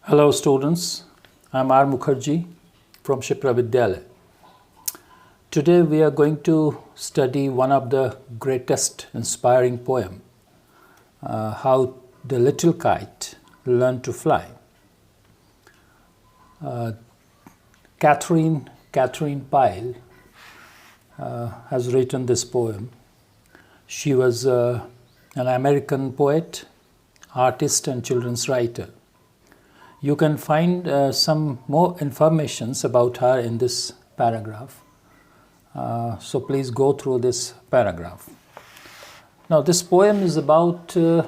Hello students, I am R. Mukherjee from Shipra Vidyalaya. Today we are going to study one of the greatest inspiring poem, How the Little Kite Learned to Fly. Catherine Pyle has written this poem. She was an American poet, artist and children's writer. You can find some more informations about her in this paragraph. So please go through this paragraph. Now this poem is about the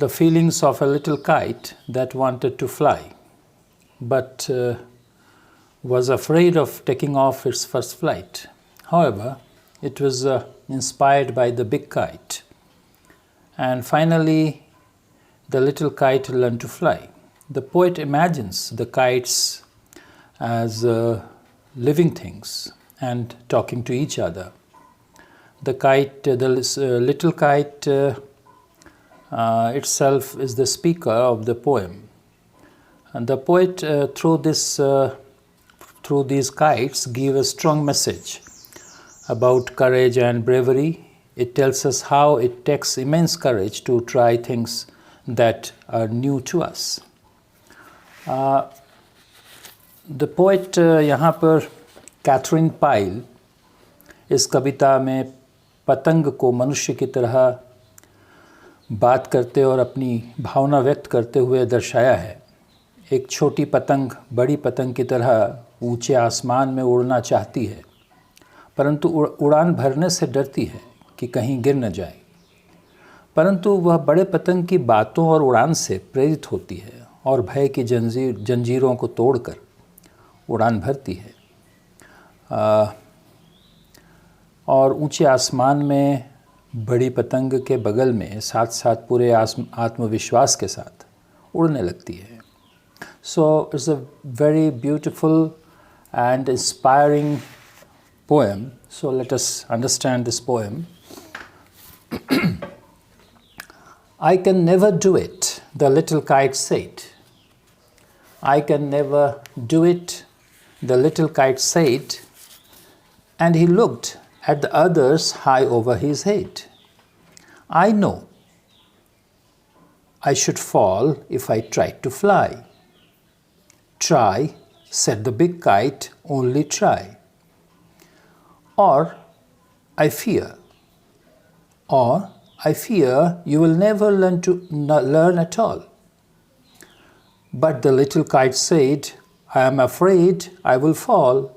feelings of a little kite that wanted to fly, but was afraid of taking off its first flight. However, it was inspired by the big kite. And finally, the little kite learned to fly. The poet imagines the kites as living things and talking to each other. The little kite itself is the speaker of the poem. And the poet, through these kites, gives a strong message about courage and bravery. It tells us how it takes immense courage to try things that are new to us. The poet यहाँ पर Catherine pile इस कविता में पतंग को मनुष्य की तरह बात करते और अपनी भावना व्यक्त करते हुए दर्शाया है। एक छोटी पतंग बड़ी पतंग की तरह ऊंचे आसमान में उड़ना चाहती है, परंतु उड़ान भरने से डरती है कि कहीं गिर न जाए। परंतु वह बड़े पतंग की बातों और उड़ान से प्रेरित होती है और भय की जंजीरों को तोड़कर उड़ान भरती है। और ऊंचे आसमान में बड़ी पतंग के बगल में साथ साथ पूरे आत्मविश्वास के साथ उड़ने लगती है। So it's a very beautiful and inspiring poem. So let us understand this poem. I can never do it, the little kite said. I can never do it, the little kite said, and he looked at the others high over his head. I know I should fall if I tried to fly. Try, said the big kite, only try. Or I fear you will never learn at all. But the little kite said, I am afraid I will fall.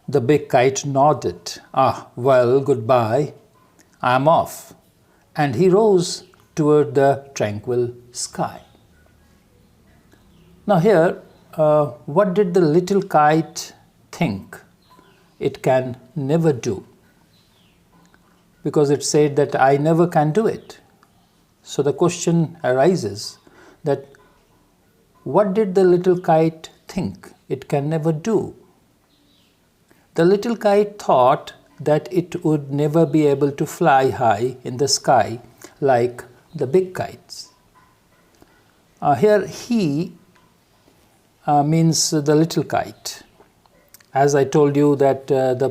The big kite nodded. Ah, well, goodbye. I am off. And he rose toward the tranquil sky. Now here, what did the little kite think it can never do? Because it said that I never can do it. So the question arises that what did the little kite think it can never do? The little kite thought that it would never be able to fly high in the sky like the big kites. Here he means the little kite. As I told you that the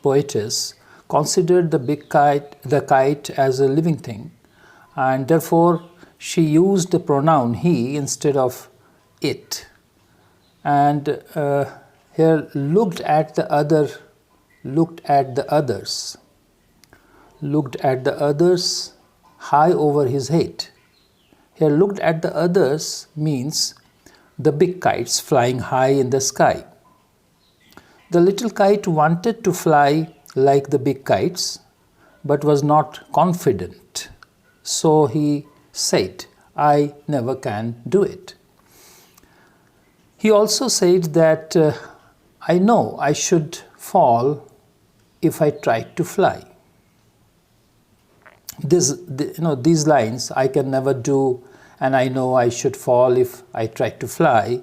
poetess considered the kite as a living thing, and therefore she used the pronoun he instead of it. And here looked at the others high over his head. Here looked at the others means the big kites flying high in the sky. The little kite wanted to fly like the big kites, but was not confident. So he said, I never can do it. He also said that I know I should fall if I tried to fly. These lines, I can never do, and I know I should fall if I tried to fly,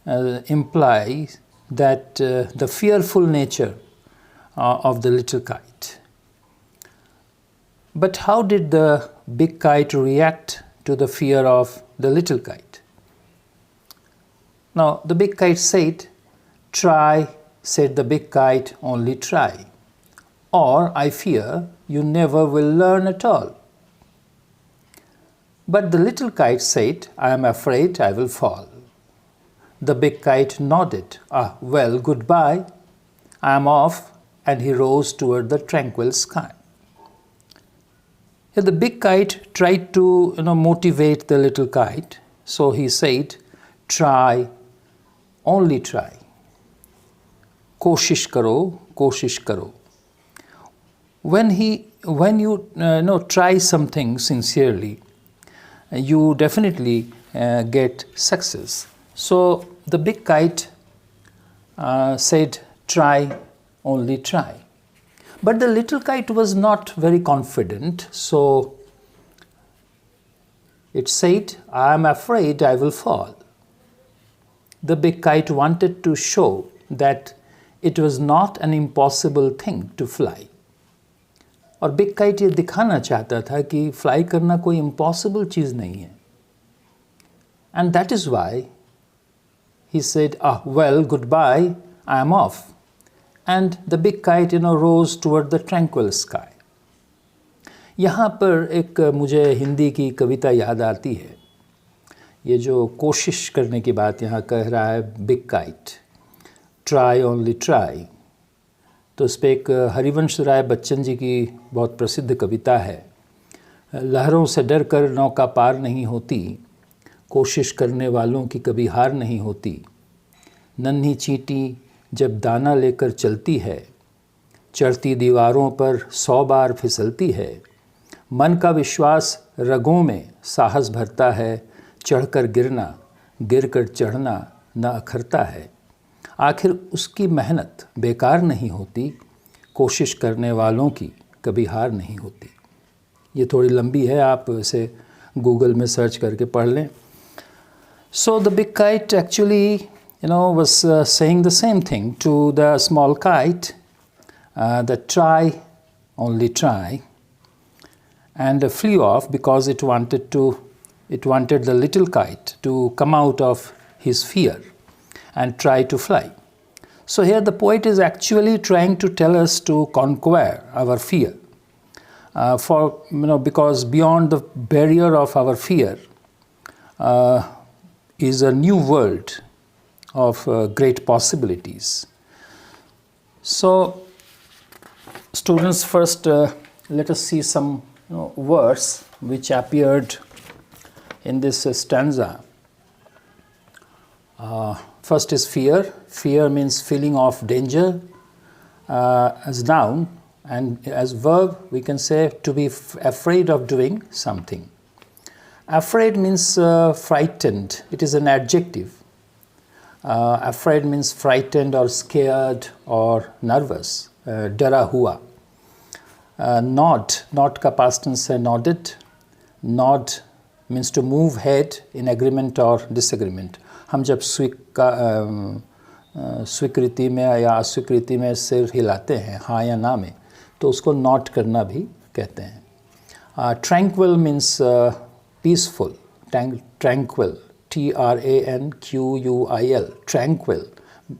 imply that the fearful nature of the little kite. But how did the big kite react to the fear of the little kite? Now the big kite said, "Try," said the big kite, "only try. Or I fear you never will learn at all." But the little kite said, "I am afraid I will fall." The big kite nodded. "Ah, well, goodbye. I am off," and he rose toward the tranquil sky. Here the big kite tried to motivate the little kite. So he said, "Try, only try. Koshish karo, koshish karo." When you try something sincerely, you definitely get success. So the big kite said, "Try, only try." But the little kite was not very confident, so it said, "I am afraid I will fall." The big kite wanted to show that it was not an impossible thing to fly. और big kite ये दिखाना चाहता था कि fly करना कोई impossible चीज़ नहीं है. And that is why he said, "Ah, well, goodbye, I am off." And the big kite, rose toward the tranquil sky. यहाँ पर एक मुझे हिंदी की कविता याद आती है. ये जो कोशिश करने की बात यहाँ कह रहा है big kite, try only try, तो उस पर एक हरिवंश राय बच्चन जी की बहुत प्रसिद्ध कविता है. लहरों से डर कर नौका पार नहीं होती, कोशिश करने वालों की कभी हार नहीं होती. नन्ही चींटी जब दाना लेकर चलती है, चढ़ती दीवारों पर 100 बार फिसलती है. मन का विश्वास रगों में साहस भरता है, चढ़कर गिरना, गिरकर चढ़ना न अखरता है. आखिर उसकी मेहनत बेकार नहीं होती, कोशिश करने वालों की कभी हार नहीं होती. ये थोड़ी लंबी है, आप इसे गूगल में सर्च करके पढ़ लें. So the big kite actually was saying the same thing to the small kite, that try, only try, and flew off because it wanted the little kite to come out of his fear and try to fly. So here the poet is actually trying to tell us to conquer our fear, because beyond the barrier of our fear is a new world of great possibilities. So students, first let us see some words which appeared in this stanza. First is fear. Fear means feeling of danger as noun, and as verb we can say to be afraid of doing something. Afraid means frightened. It is an adjective. Afraid means frightened or scared or nervous. Dara hua. Nod का past tense है nodded. Nod means to move head in agreement or disagreement. हम जब स्वीकृति में या अस्वीकृति में सिर हिलाते हैं, हाँ या ना में, तो उसको नॉट करना भी कहते हैं. Tranquil means peaceful. Tranquil, Tranquil, tranquil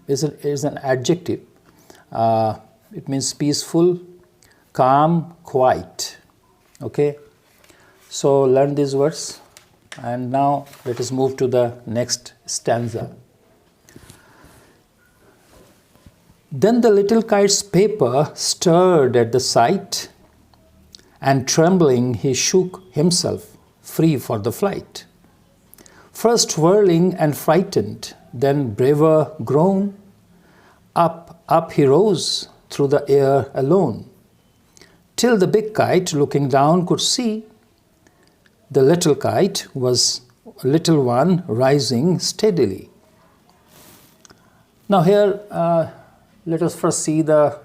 is an adjective. It means peaceful, calm, quiet. Okay, so learn these words, and now let us move to the next stanza. Then the little kite's paper stirred at the sight, and trembling he shook himself free for the flight. First whirling and frightened, then braver grown, up he rose through the air alone, till the big kite, looking down, could see the little kite was a little one rising steadily. Now here, let us first see the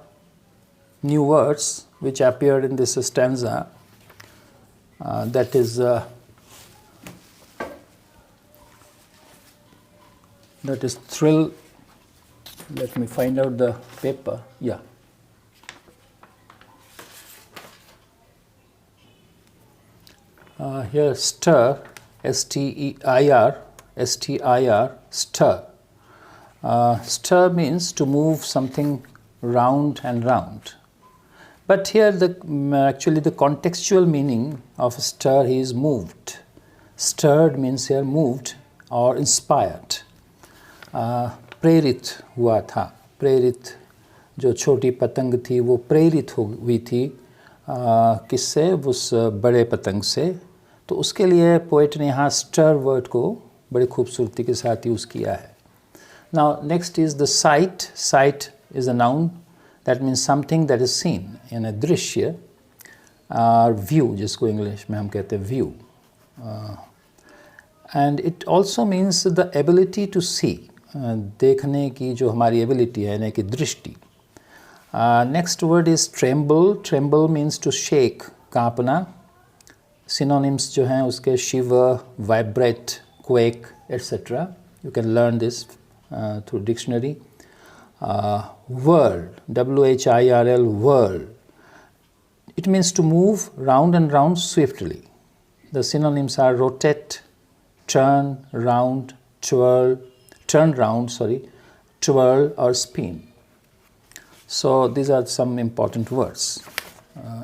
new words which appeared in this stanza. That is thrill. Let me find out the paper. Yeah. Here stir, S-T-I-R, stir, Stir means to move something round and round. But here actually the contextual meaning of stir is moved. Stirred means here moved or inspired. प्रेरित हुआ था. प्रेरित जो छोटी पतंग थी वो प्रेरित हुई थी किससे? उस बड़े पतंग से. तो उसके लिए पोएट ने यहाँ स्टर वर्ड को बड़ी खूबसूरती के साथ यूज़ किया है. Now next is the sight. Sight is a noun. That means something that is seen in a दृश्य view, जिसको इंग्लिश में हम कहते हैं view. And it also means the ability to see. देखने की जो हमारी एबिलिटी है यानी कि दृष्टि. Next word is tremble. Tremble means to shake, कांपना. Synonyms जो हैं उसके shiver, vibrate, quake, etc. You can learn this through dictionary. Whirl, W-H-I-R-L, whirl. It means to move round and round swiftly. The synonyms are rotate, turn, round, twirl, twirl or spin. So these are some important words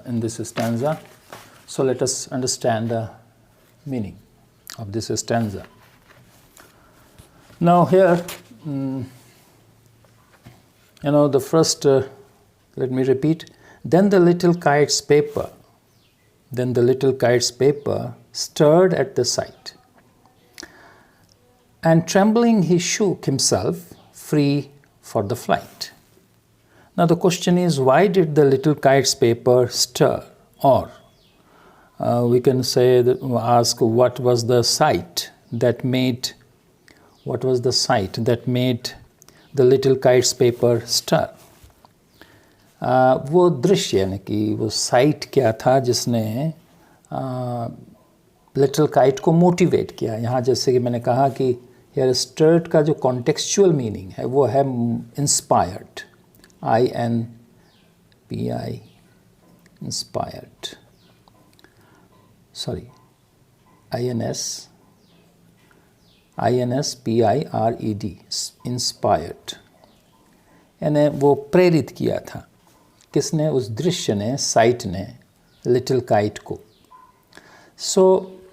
in this stanza. So let us understand the meaning of this stanza. Now here, the first, let me repeat. Then the little kite's paper stirred at the sight. And trembling he shook himself free for the flight. Now the question is, why did the little kite's paper stir? Or we can say ask what was the sight that made the little kite's paper stir? वो दृश्य यानी कि वो site क्या था जिसने little kite को motivate किया. यहाँ जैसे कि मैंने कहा कि हेयर स्टर्ड का जो कॉन्टेक्चुअल मीनिंग है वो है inspired. INPI, inspired. Sorry, INSPIRED, inspired. यानी वो प्रेरित किया था. किसने? उस दृश्य ने, साइट ने, लिटिल काइट को. So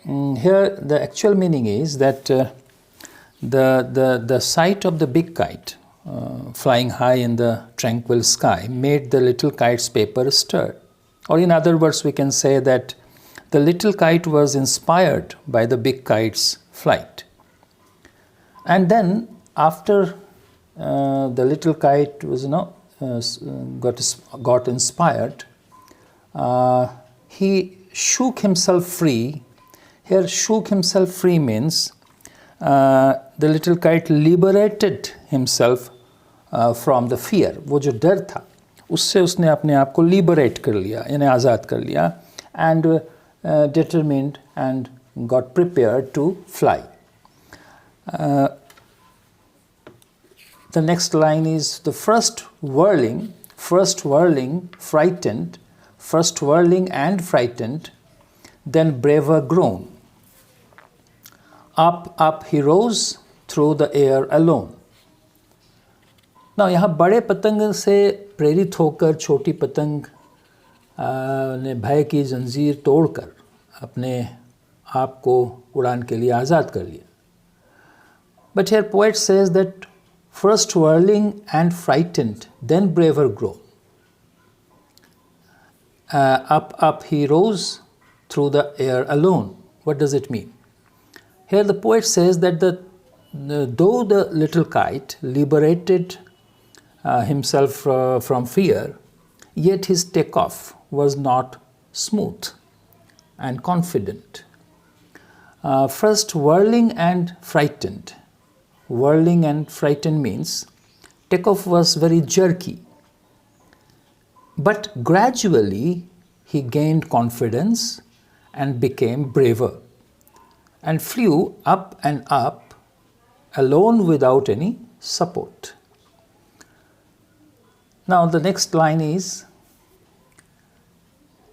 here the actual meaning is that the sight of the big kite flying high in the tranquil sky made the little kite's paper stir. Or in other words, we can say that the little kite was inspired by the big kite's flight. And then after the little kite was got inspired, he shook himself free. Here shook himself free means the little kite liberated himself from the fear. वो जो डर था उससे उसने अपने आप को liberate कर लिया, यानी आज़ाद कर लिया, and determined and got prepared to fly. The next line is the first whirling and frightened, then braver grown. Up he rose through the air alone. Now यहाँ बड़े पतंग से प्रेरित होकर छोटी पतंग ने भय की जंजीर तोड़कर अपने आप को उड़ान के लिए आज़ाद कर लिया. But here poet says that first whirling and frightened, then braver grown. Up he rose through the air alone. What does it mean? Here the poet says that though the little kite liberated himself from fear, yet his takeoff was not smooth and confident. First whirling and frightened. Whirling and frightened means takeoff was very jerky. But gradually he gained confidence and became braver and flew up and up alone without any support. Now the next line is,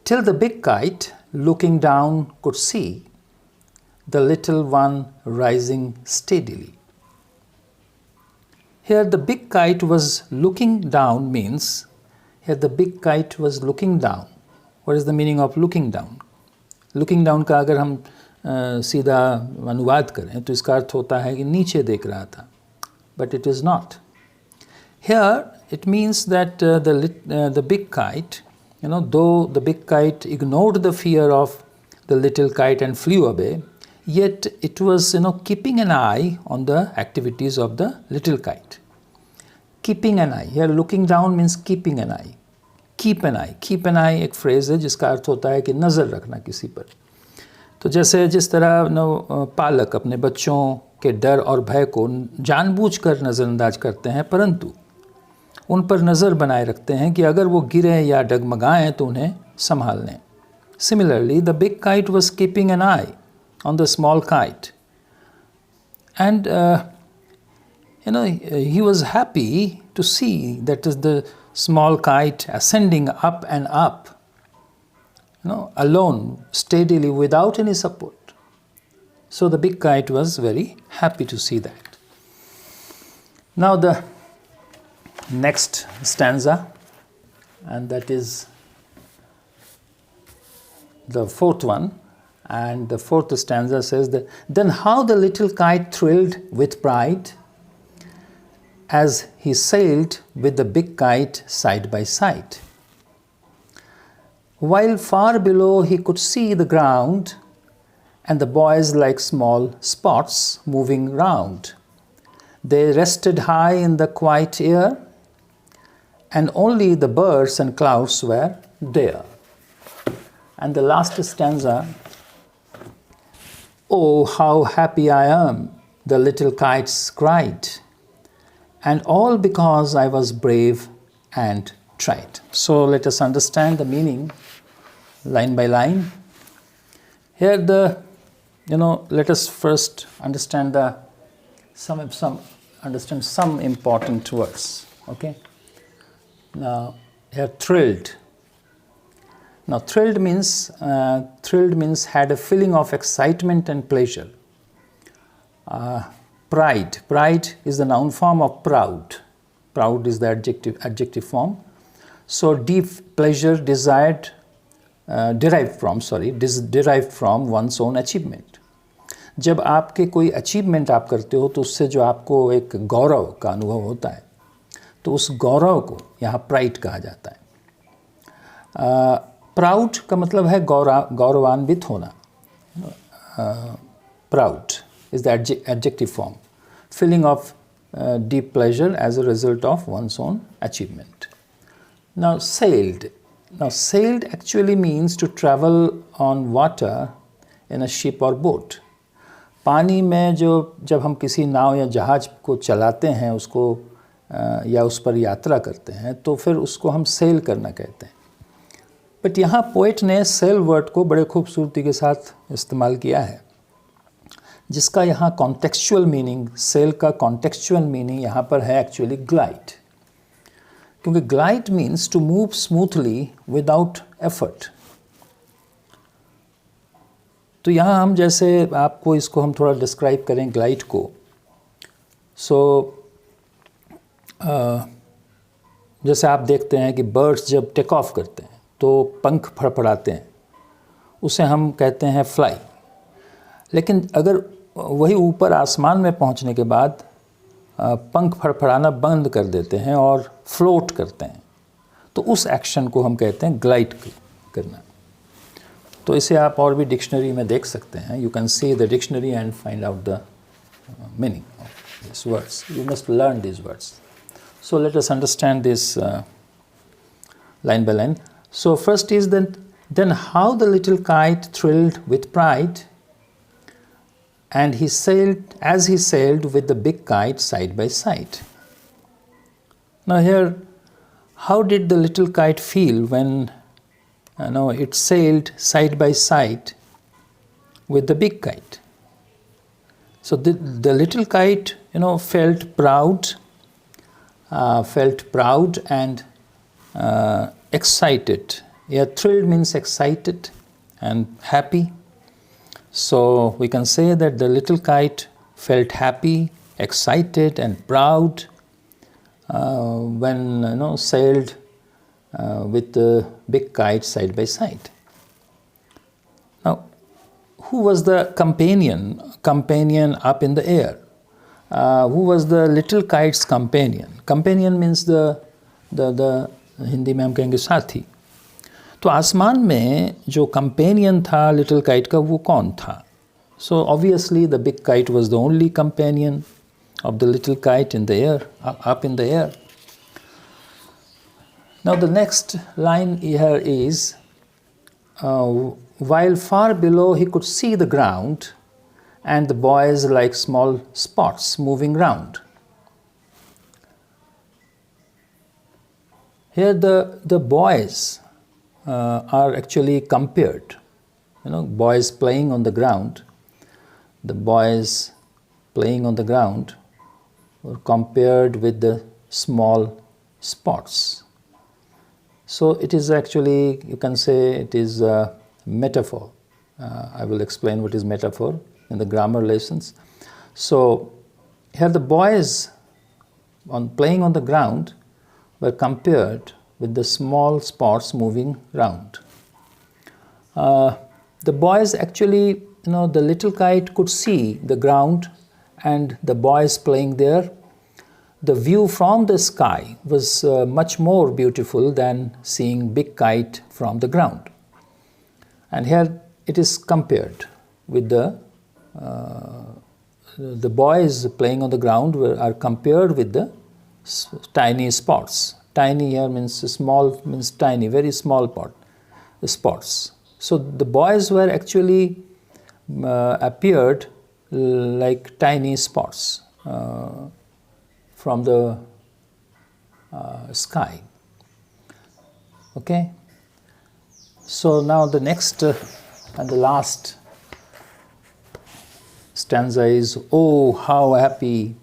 till the big kite looking down could see the little one rising steadily. Here the big kite was looking down means, here the big kite was looking down. What is the meaning of looking down? Looking down का अगर हम सीधा अनुवाद करें तो इसका अर्थ होता है कि नीचे देख रहा था. But it is not. Here it means that the big kite, though the big kite ignored the fear of the little kite and flew away, yet it was, keeping an eye on the activities of the little kite. Keeping an eye. Here looking down means keeping an eye. Keep an eye. Keep an eye एक phrase है जिसका अर्थ होता है कि नज़र रखना किसी पर. तो जैसे जिस तरह पालक अपने बच्चों के डर और भय को जानबूझकर नज़रअंदाज करते हैं, परंतु उन पर नज़र बनाए रखते हैं कि अगर वो गिरें या डगमगाएं तो उन्हें संभाल लें. Similarly, the big kite was keeping an eye on the small kite. And, he was happy to see that is the small kite ascending up and up, alone, steadily, without any support. So the big kite was very happy to see that. Now the next stanza, and that is the fourth one, and the fourth stanza says that, then how the little kite thrilled with pride as he sailed with the big kite side by side. While far below he could see the ground and the boys like small spots moving round. They rested high in the quiet air, and only the birds and clouds were there. And the last stanza, oh, how happy I am, the little kites cried, and all because I was brave and tried. So let us understand the meaning line by line. Here let us first understand some important words. Okay. Now here thrilled. Now thrilled means had a feeling of excitement and pleasure. Pride is the noun form of proud. Proud is the adjective form. So deep pleasure derived from one's own achievement. जब आपके कोई achievement आप करते हो तो उससे जो आपको एक गौरव का अनुभव होता है, तो उस गौरव को यहाँ प्राइड कहा जाता है. प्राउड का मतलब है गौरवान्वित होना. Proud is the adjective form. Feeling of deep pleasure as a result of one's own achievement. Now sailed. Now sailed actually means to travel on water in a ship or boat. पानी में जब हम किसी नाव या जहाज को चलाते हैं उसको या उस पर यात्रा करते हैं तो फिर उसको हम सेल करना कहते हैं. बट यहाँ पोएट ने सेल वर्ड को बड़े खूबसूरती के साथ इस्तेमाल किया है, जिसका यहाँ कॉन्टेक्चुअल मीनिंग, सेल का कॉन्टेक्चुअल मीनिंग यहाँ पर है एक्चुअली ग्लाइड. क्योंकि glide means to move smoothly without effort. तो यहाँ हम जैसे आपको इसको हम थोड़ा डिस्क्राइब करें ग्लाइड को. जैसे आप देखते हैं कि बर्ड्स जब टेक ऑफ करते हैं तो पंख फड़फड़ाते हैं, उसे हम कहते हैं फ्लाई. लेकिन अगर वही ऊपर आसमान में पहुंचने के बाद पंख फड़फड़ाना बंद कर देते हैं और फ्लोट करते हैं, तो उस एक्शन को हम कहते हैं ग्लाइड करना. तो इसे आप और भी डिक्शनरी में देख सकते हैं. You can see the dictionary and find out the meaning of this words. You must learn this words. So let us understand this line by line. So first is then how the little kite thrilled with pride, and he sailed with the big kite side by side. Now here, how did the little kite feel when it sailed side by side with the big kite? So the little kite felt proud and excited. Yeah, thrilled means excited and happy. So we can say that the little kite felt happy, excited and proud when sailed with the big kite side by side. Now, who was the companion up in the air? Who was the little kite's companion? Companion means the Hindi में हम कहेंगे साथी. तो आसमान में जो companion था little kite का वो कौन था? So obviously the big kite was the only companion of the little kite in the air, up in the air. Now the next line here is, while far below he could see the ground and the boys like small spots moving round. Here the boys are actually compared. Boys playing on the ground. The boys playing on the ground were compared with the small spots. So it is actually, you can say it is a metaphor. I will explain what is metaphor in the grammar lessons. So here the boys playing on the ground were compared with the small spots moving round. The boys actually, the little kite could see the ground and the boys playing there. The view from the sky was much more beautiful than seeing big kite from the ground. And here it is compared with the boys playing on the ground are compared with the tiny spots. Tiny here means small, means tiny, very small spots. So the boys were actually appeared like tiny spots from the sky. Okay. So now the next and the last stanza is, "Oh, how happy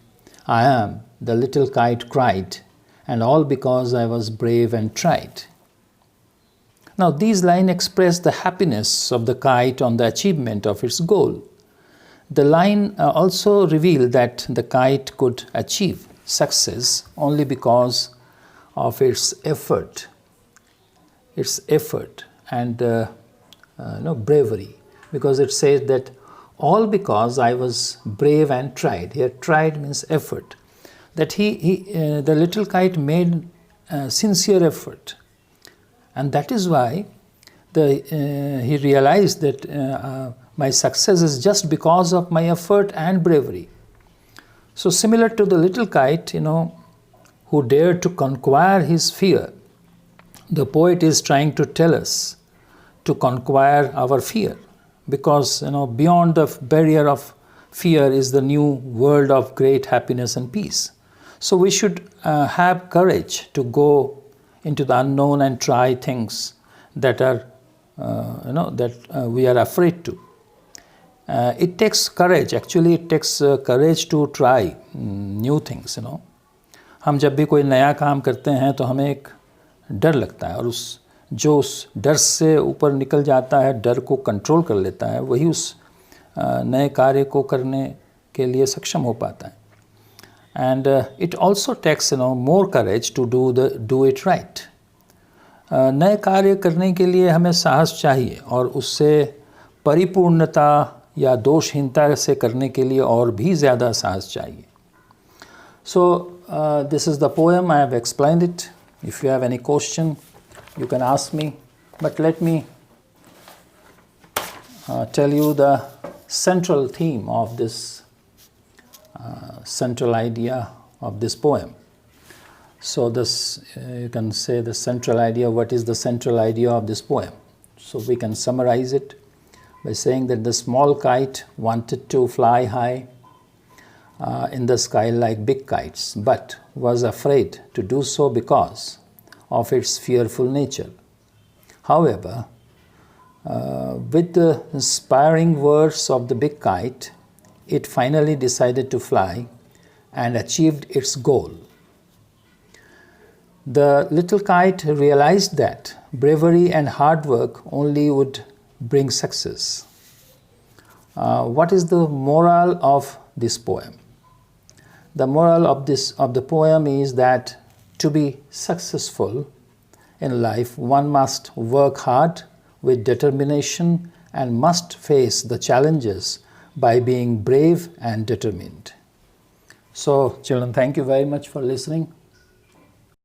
I am," the little kite cried, "and all because I was brave and tried." Now these lines express the happiness of the kite on the achievement of its goal. The line also reveal that the kite could achieve success only because of its effort and bravery, because it says that all because I was brave and tried. Here tried means effort. That the little kite made sincere effort, and that is why he realized that my success is just because of my effort and bravery. So similar to the little kite, who dared to conquer his fear, the poet is trying to tell us to conquer our fear, because beyond the barrier of fear is the new world of great happiness and peace. So we should have courage to go into the unknown and try things that are we are afraid to. It takes courage. Actually, it takes courage to try new things. हम जब भी कोई नया काम करते हैं तो हमें एक डर लगता है, और उस डर से ऊपर निकल जाता है, डर को कंट्रोल कर लेता है, वही उस नए कार्य को करने के लिए सक्षम हो पाता है. And it also takes more courage to do it right. नए कार्य करने के लिए हमें साहस चाहिए, और उससे परिपूर्णता या दोषहीनता से करने के लिए और भी ज़्यादा साहस चाहिए. So this is the poem. I have explained it. If you have any question, you can ask me. But let me tell you the central theme of this, central idea of this poem. So this, you can say the central idea, what is the central idea of this poem? So we can summarize it by saying that the small kite wanted to fly high in the sky like big kites, but was afraid to do so because of its fearful nature. However, with the inspiring words of the big kite, it finally decided to fly and achieved its goal. The little kite realized that bravery and hard work only would bring success. What is the moral of this poem? the moral of the poem is that to be successful in life, one must work hard with determination and must face the challenges by being brave and determined. So, children, thank you very much for listening.